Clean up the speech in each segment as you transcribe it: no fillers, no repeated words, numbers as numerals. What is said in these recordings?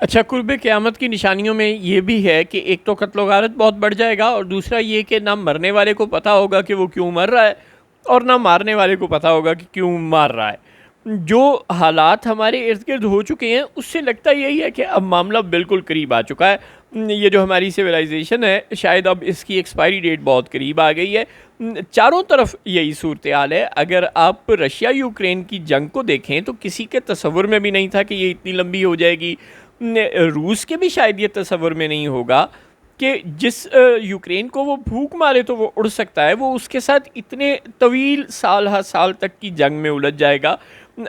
अच्छा, कुर्ब क़यामत की निशानियों में ये भी है कि एक तो कत्ल गारत बहुत बढ़ जाएगा और दूसरा ये कि ना मरने वाले को पता होगा कि वो क्यों मर रहा है और ना मारने वाले को पता होगा कि क्यों मार रहा है। जो हालात हमारे इर्द गिर्द हो चुके हैं उससे लगता यही है कि अब मामला बिल्कुल करीब आ चुका है। ये जो हमारी सिविलाइजेशन है शायद अब इसकी एक्सपायरी डेट बहुत करीब आ गई है। चारों तरफ यही सूरत हाल है। अगर आप रशिया यूक्रेन की जंग को देखें तो किसी के तसव्वुर में भी नहीं था कि ये इतनी लंबी हो जाएगी। रूस के भी शायद ये तसव्वुर में नहीं होगा कि जिस यूक्रेन को वो भूख मारे तो वो उड़ सकता है, वो उसके साथ इतने तवील साल हर साल तक की जंग में उलझ जाएगा।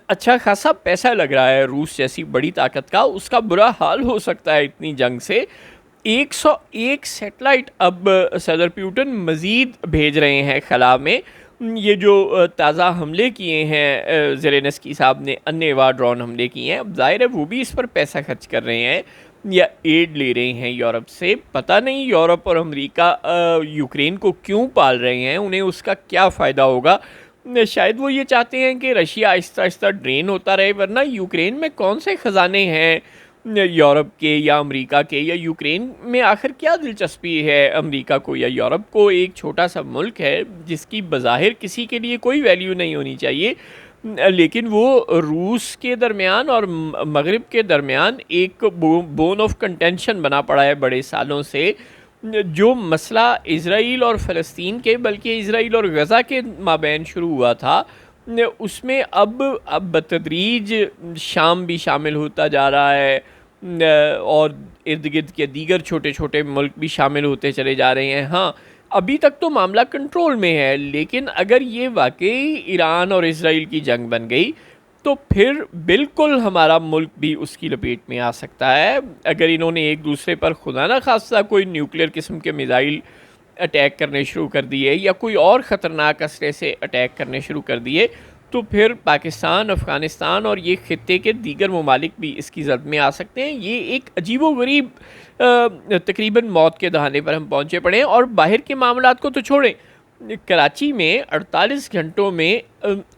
अच्छा खासा पैसा लग रहा है रूस जैसी बड़ी ताकत का, उसका बुरा हाल हो सकता है इतनी जंग से। 101 सैटेलाइट अब सदर प्यूटन मज़ीद भेज रहे हैं खला में। ये जो ताज़ा हमले किए हैं ज़ेलेंस्की साहब ने, अन्यवा ड्रोन हमले किए हैं, अब ज़ाहिर है वो भी इस पर पैसा खर्च कर रहे हैं या एड ले रहे हैं यूरोप से। पता नहीं यूरोप और अमेरिका यूक्रेन को क्यों पाल रहे हैं, उन्हें उसका क्या फ़ायदा होगा। शायद वो ये चाहते हैं कि रशिया आहिस्ता आहिस्ता ड्रेन होता रहे, वरना यूक्रेन में कौन से ख़जाने हैं यूरोप के या अमेरिका के, या यूक्रेन में आखिर क्या दिलचस्पी है अमेरिका को या यूरोप को। एक छोटा सा मुल्क है जिसकी बज़ाहिर किसी के लिए कोई वैल्यू नहीं होनी चाहिए, लेकिन वो रूस के दरमियान और मगरिब के दरमियान एक बोन ऑफ कंटेंशन बना पड़ा है बड़े सालों से। जो मसला इज़राइल और फ़लस्तीन के, बल्कि इज़राइल और गज़ा के माबैन शुरू हुआ था, उसमें अब बतदरीज शाम भी शामिल होता जा रहा है और इर्द गिर्द के दीगर छोटे छोटे मुल्क भी शामिल होते चले जा रहे हैं। हाँ, अभी तक तो मामला कंट्रोल में है, लेकिन अगर ये वाकई ईरान और इज़राइल की जंग बन गई तो फिर बिल्कुल हमारा मुल्क भी उसकी लपेट में आ सकता है। अगर इन्होंने एक दूसरे पर खुदा न खास्ता कोई न्यूक्लियर किस्म के मिज़ाइल अटैक करने शुरू कर दिए या कोई और ख़तरनाक असले से अटैक करने शुरू कर दिए, तो फिर पाकिस्तान, अफ़गानिस्तान और ये ख़ित्ते के दीगर ममालिक भी इसकी जद में आ सकते हैं। ये एक अजीबो-गरीब तकरीबन मौत के दहाने पर हम पहुँचे पड़े हैं। और बाहर के मामलात को तो छोड़ें, कराची में 48 घंटों में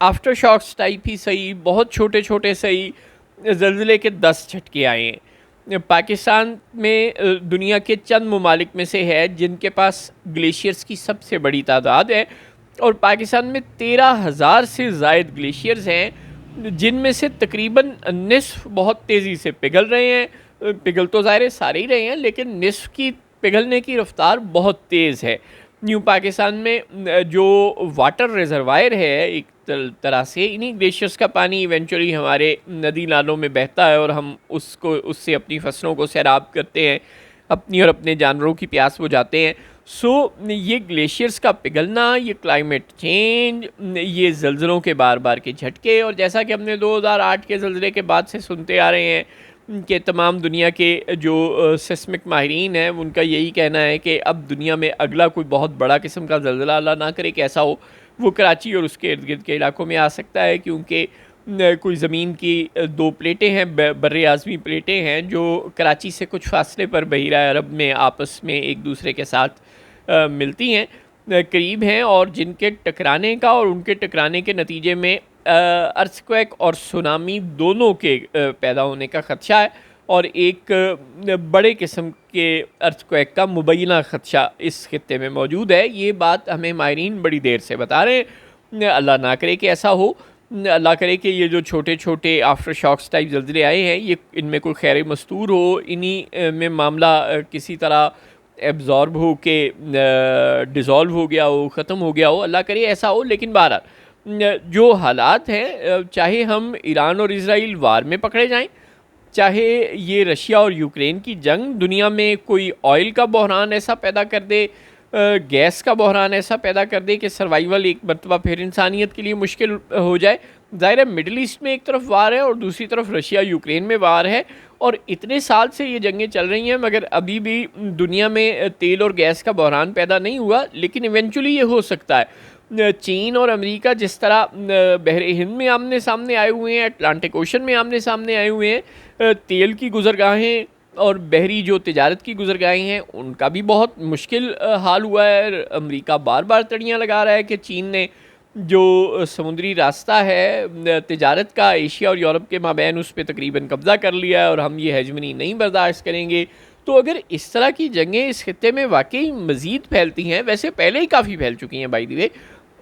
आफ्टर शॉक्स टाइप ही सही, बहुत छोटे छोटे सही ज़लज़ले के 10 झटके आए हैं। पाकिस्तान में दुनिया के चंद ममालिक में से है जिनके पास ग्लेशियर्स की सबसे बड़ी तादाद है, और पाकिस्तान में 13,000 से ज़ायद ग्लेशियर्स हैं, जिनमें से तकरीबन निस्फ बहुत तेज़ी से पिघल रहे हैं। पिघल तो ज़ाहिर सारे ही रहे हैं, लेकिन निस्फ की पिघलने की रफ्तार बहुत तेज़ है। न्यू पाकिस्तान में जो वाटर रिजर्वायर है एक तरह से, इन्हीं ग्लेशियर्स का पानी इवेंचुअली हमारे नदी नालों में बहता है और हम उससे अपनी फसलों को सैराब करते हैं, अपनी और अपने जानवरों की प्यास बुझाते हैं। सो ये ग्लेशियर्स का पिघलना, ये क्लाइमेट चेंज, ये ज़लज़लों के बार बार के झटके, और जैसा कि हमने 2008 के ज़लज़ले के बाद से सुनते आ रहे हैं कि तमाम दुनिया के जो सिस्मिक माहिरीन हैं उनका यही कहना है कि अब दुनिया में अगला कोई बहुत बड़ा किस्म का ज़लज़ला अल्लाह ना करे कैसा हो, वो कराची और उसके इर्द गिर्द के इलाकों में आ सकता है, क्योंकि कोई ज़मीन की दो प्लेटें हैं, बर्रे आज़मी प्लेटें हैं, जो कराची से कुछ फासले पर बहीरा अरब में आपस में एक दूसरे के साथ मिलती हैं, करीब हैं, और जिनके टकराने का और उनके टकराने के नतीजे में अर्थक्वेक और सुनामी दोनों के पैदा होने का ख़दशा है, और एक बड़े किस्म के अर्थक्वेक का मुबैना ख़दशा इस खित्ते में मौजूद है। ये बात हमें माहिरीन बड़ी देर से बता रहे हैं। अल्लाह ना करे कि ऐसा हो, अल्लाह करे कि ये जो छोटे छोटे आफ्टर शॉक्स टाइप ज़लज़ले आए हैं ये इनमें कोई खैर मस्तूर हो, इन्हीं में मामला किसी तरह एब्जॉर्ब हो के डिज़ोल्व हो गया हो, ख़त्म हो गया हो, अल्लाह करे ऐसा हो। लेकिन बहरहाल जो हालात हैं, चाहे हम ईरान और इज़राइल वार में पकड़े जाएं, चाहे ये रशिया और यूक्रेन की जंग दुनिया में कोई ऑयल का बहरान ऐसा पैदा कर दे, गैस का बहरान ऐसा पैदा कर दे कि सर्वाइवल एक मरतबा फिर इंसानियत के लिए मुश्किल हो जाए। ज़ाहिर है मिडल ईस्ट में एक तरफ वार है और दूसरी तरफ रशिया यूक्रेन में वार है, और इतने साल से ये जंगें चल रही हैं, मगर अभी भी दुनिया में तेल और गैस का बहरान पैदा नहीं हुआ। लेकिन इवेंचुअली ये हो सकता है। चीन और अमेरिका जिस तरह बहरे हिंद में आमने सामने आए हुए हैं, अटलांटिक ओशन में आमने सामने आए हुए हैं, तेल की गुजरगाहें और बहरी जो तिजारत की गुजरगाहें हैं उनका भी बहुत मुश्किल हाल हुआ है। अमेरिका बार बार तड़ियाँ लगा रहा है कि चीन ने जो समुद्री रास्ता है तिजारत का एशिया और यूरोप के माबैन, उस पे तकरीबन कब्ज़ा कर लिया है और हम ये हेजमनी नहीं बर्दाश्त करेंगे। तो अगर इस तरह की जंगें इस खित्ते में वाकई मज़ीद फैलती हैं, वैसे पहले ही काफ़ी फैल चुकी हैं बाय द वे,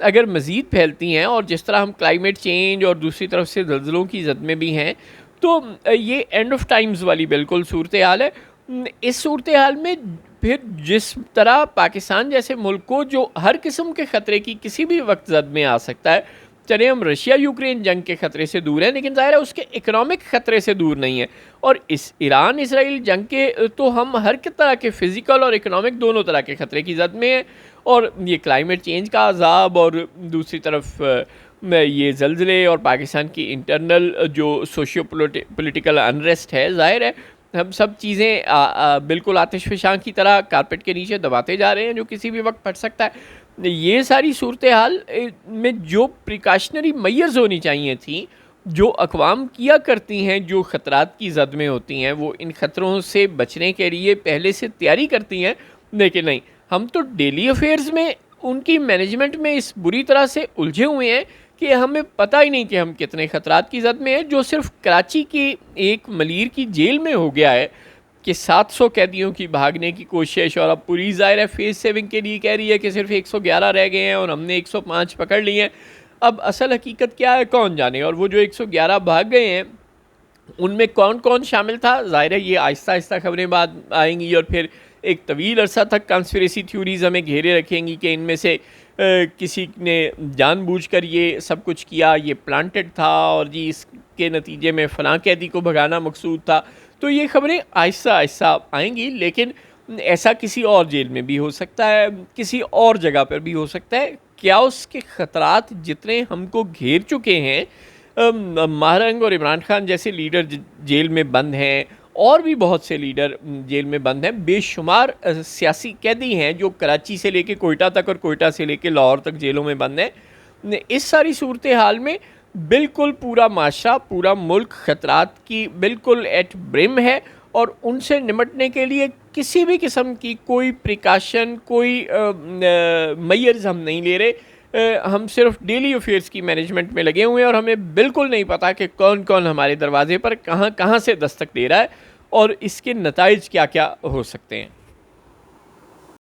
अगर मज़ीद फैलती हैं और जिस तरह हम क्लाइमेट चेंज और दूसरी तरफ से ज़लज़लों की ज़द में भी हैं, तो ये एंड ऑफ टाइम्स वाली बिल्कुल सूरत हाल है। इस सूरत हाल में फिर जिस तरह पाकिस्तान जैसे मुल्क को, जो हर किस्म के ख़तरे की किसी भी वक्त ज़द में आ सकता है, चले हम रशिया यूक्रेन जंग के ख़तरे से दूर हैं, लेकिन ज़ाहिर है उसके इकनॉमिक ख़तरे से दूर नहीं है। और इस ईरान इसराइल जंग के तो हम हर तरह के फ़िज़िकल और इकनॉमिक दोनों तरह के ख़तरे की ज़द में हैं। और ये क्लाइमेट चेंज का अज़ाब और दूसरी तरफ ये ज़लज़ले और पाकिस्तान की इंटरनल जो सोशियो पोलिटिकल अनरेस्ट है, ज़ाहिर है हम सब चीज़ें बिल्कुल आतिशफ़शां की तरह कारपेट के नीचे दबाते जा रहे हैं, जो किसी भी वक्त फट सकता है। ये सारी सूरत हाल में जो प्रिकॉशनरी मेजर्स होनी चाहिए थी, जो अक़वाम किया करती हैं, जो ख़तरात की ज़द में होती हैं, वो इन ख़तरों से बचने के लिए पहले से तैयारी करती हैं, लेकिन नहीं, हम तो डेली अफेयर्स में उनकी मैनेजमेंट में इस बुरी तरह से उलझे हुए हैं कि हमें पता ही नहीं कि हम कितने ख़तरात की ज़द में हैं। जो सिर्फ कराची की एक मलीर की जेल में हो गया है कि 700 कैदियों की भागने की कोशिश, और अब पुलिस ज़ाहिर है फेस सेविंग के लिए कह रही है कि सिर्फ 111 रह गए हैं और हमने 105 पकड़ लिए हैं। अब असल हकीकत क्या है कौन जाने, और वो जो 111 भाग गए हैं उनमें कौन कौन शामिल था, ज़ाहिर है ये आहिस्ता आहिस्ता खबरें बाद आएंगी और फिर एक तवील अरसा तक कंस्पिरेसी थ्योरीज़ हमें घेरे रखेंगी कि इनमें से किसी ने जानबूझकर ये सब कुछ किया, ये प्लांटेड था और जी इसके नतीजे में फ़लाँ कैदी को भगाना मकसूद था। तो ये खबरें आहिस्ता आहिस्ता आएंगी, लेकिन ऐसा किसी और जेल में भी हो सकता है, किसी और जगह पर भी हो सकता है। क्या उसके ख़तरात जितने हमको घेर चुके हैं, महारंग और इमरान खान जैसे लीडर जेल में बंद हैं, और भी बहुत से लीडर जेल में बंद हैं, बेशुमार सियासी कैदी हैं जो कराची से लेके कोयटा तक और कोयटा से लेके लाहौर तक जेलों में बंद हैं। इस सारी सूरत हाल में बिल्कुल पूरा माशरा, पूरा मुल्क ख़तरात की बिल्कुल एट ब्रिम है, और उनसे निमटने के लिए किसी भी किस्म की कोई प्रिकॉशन, कोई मेजर्स हम नहीं ले रहे। हम सिर्फ डेली अफेयर्स की मैनेजमेंट में लगे हुए हैं और हमें बिल्कुल नहीं पता कि कौन कौन हमारे दरवाजे पर कहाँ कहाँ से दस्तक दे रहा है और इसके नताइज क्या क्या हो सकते हैं।